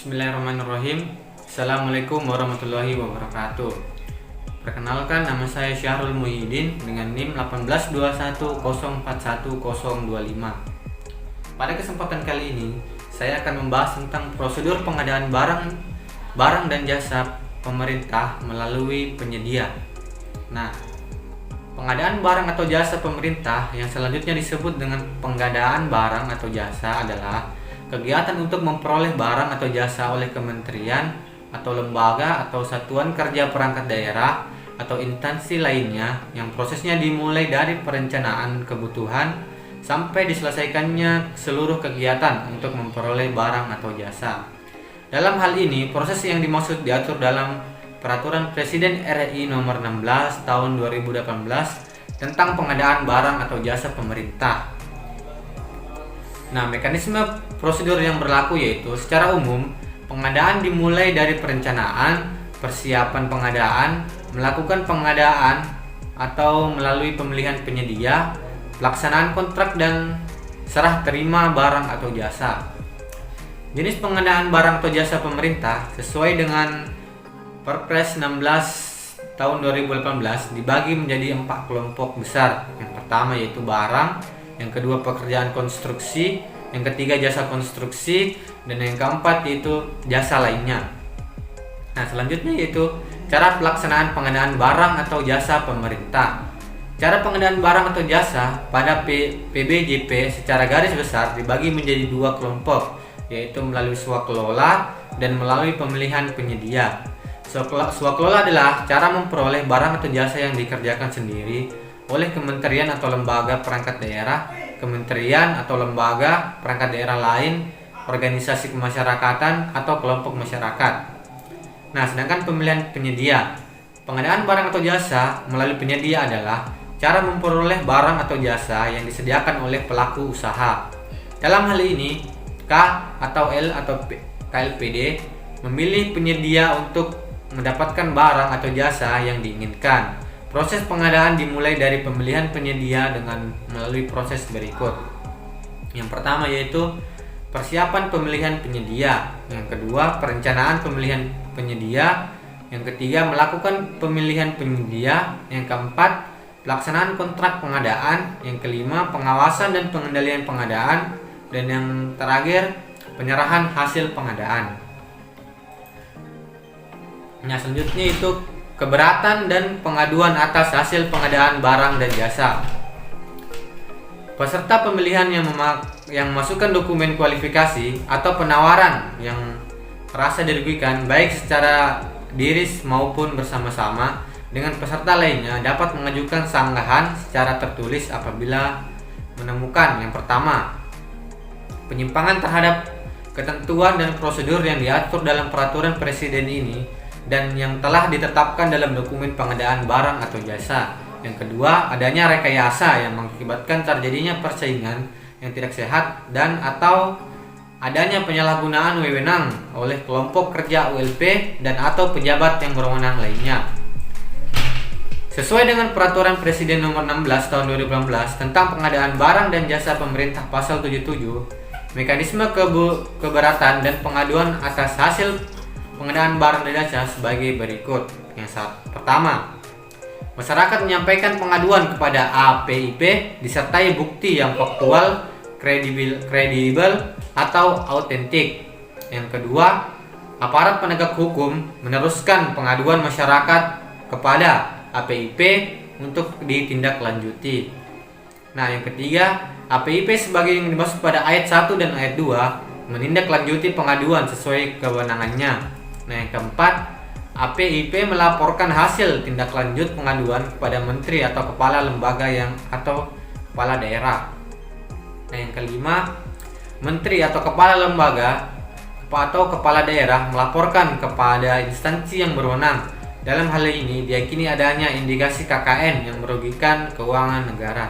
Bismillahirrahmanirrahim. Assalamualaikum warahmatullahi wabarakatuh. Perkenalkan, nama saya Syahrul Muhyiddin dengan NIM 18210411025. Pada kesempatan kali ini, saya akan membahas tentang prosedur pengadaan barang dan jasa pemerintah melalui penyedia. Nah, pengadaan barang atau jasa pemerintah yang selanjutnya disebut dengan pengadaan barang atau jasa adalah kegiatan untuk memperoleh barang atau jasa oleh kementerian atau lembaga atau satuan kerja perangkat daerah atau instansi lainnya yang prosesnya dimulai dari perencanaan kebutuhan sampai diselesaikannya seluruh kegiatan untuk memperoleh barang atau jasa. Dalam hal ini, proses yang dimaksud diatur dalam Peraturan Presiden RI Nomor 16 Tahun 2018 tentang pengadaan barang atau jasa pemerintah. Nah, mekanisme prosedur yang berlaku yaitu secara umum pengadaan dimulai dari perencanaan, persiapan pengadaan, melakukan pengadaan atau melalui pemilihan penyedia, pelaksanaan kontrak dan serah terima barang atau jasa. Jenis pengadaan barang atau jasa pemerintah sesuai dengan Perpres 16 tahun 2018 dibagi menjadi 4 kelompok besar. Yang pertama yaitu barang, yang kedua pekerjaan konstruksi, yang ketiga jasa konstruksi, dan yang keempat yaitu jasa lainnya. Nah, selanjutnya yaitu cara pelaksanaan pengadaan barang atau jasa pemerintah. Cara pengadaan barang atau jasa pada PBJP secara garis besar dibagi menjadi 2 kelompok, yaitu melalui swakelola dan melalui pemilihan penyedia. Swakelola adalah cara memperoleh barang atau jasa yang dikerjakan sendiri oleh kementerian atau lembaga perangkat daerah, kementerian atau lembaga perangkat daerah lain, organisasi kemasyarakatan atau kelompok masyarakat. Nah, sedangkan pemilihan penyedia, pengadaan barang atau jasa melalui penyedia adalah cara memperoleh barang atau jasa yang disediakan oleh pelaku usaha. Dalam hal ini, K atau L atau KLPD memilih penyedia untuk mendapatkan barang atau jasa yang diinginkan. Proses pengadaan dimulai dari pemilihan penyedia dengan melalui proses berikut. Yang pertama yaitu persiapan pemilihan penyedia, yang kedua perencanaan pemilihan penyedia, yang ketiga melakukan pemilihan penyedia, yang keempat pelaksanaan kontrak pengadaan, yang kelima pengawasan dan pengendalian pengadaan, dan yang terakhir penyerahan hasil pengadaan. Nah, selanjutnya itu keberatan dan pengaduan atas hasil pengadaan barang dan jasa. Peserta pemilihan yang memasukkan dokumen kualifikasi atau penawaran yang merasa dirugikan baik secara diri maupun bersama-sama dengan peserta lainnya dapat mengajukan sanggahan secara tertulis apabila menemukan yang pertama, penyimpangan terhadap ketentuan dan prosedur yang diatur dalam peraturan presiden ini dan yang telah ditetapkan dalam dokumen pengadaan barang atau jasa. Yang kedua, adanya rekayasa yang mengakibatkan terjadinya persaingan yang tidak sehat dan atau adanya penyalahgunaan wewenang oleh kelompok kerja ULP dan atau pejabat yang berwenang lainnya. Sesuai dengan Peraturan Presiden Nomor 16 Tahun 2018 tentang pengadaan barang dan jasa pemerintah Pasal 77, mekanisme keberatan dan pengaduan atas hasil pengadaan barang dan jasa sebagai berikut. Yang pertama, masyarakat menyampaikan pengaduan kepada APIP disertai bukti yang faktual, kredibel atau autentik. Yang kedua, aparat penegak hukum meneruskan pengaduan masyarakat kepada APIP untuk ditindaklanjuti. Nah, yang ketiga, APIP sebagai yang dimaksud pada ayat 1 dan ayat 2 menindaklanjuti pengaduan sesuai kewenangannya. Nah, yang keempat, APIP melaporkan hasil tindak lanjut pengaduan kepada menteri atau kepala lembaga atau kepala daerah. Nah, yang kelima, menteri atau kepala lembaga atau kepala daerah melaporkan kepada instansi yang berwenang. Dalam hal ini diyakini adanya indikasi KKN yang merugikan keuangan negara.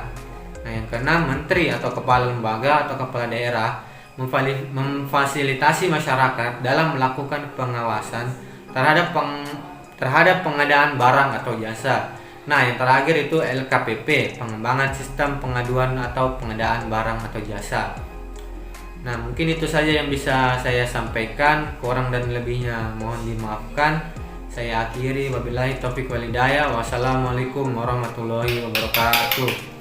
Nah, yang keenam, menteri atau kepala lembaga atau kepala daerah memfasilitasi masyarakat dalam melakukan pengawasan terhadap pengadaan barang atau jasa. Nah, yang terakhir itu LKPP, pengembangan sistem pengaduan atau pengadaan barang atau jasa. Nah, mungkin itu saja yang bisa saya sampaikan. Kurang dan lebihnya mohon dimaafkan. Saya akhiri, wabillahi taufiq walhidayah. Wassalamualaikum warahmatullahi wabarakatuh.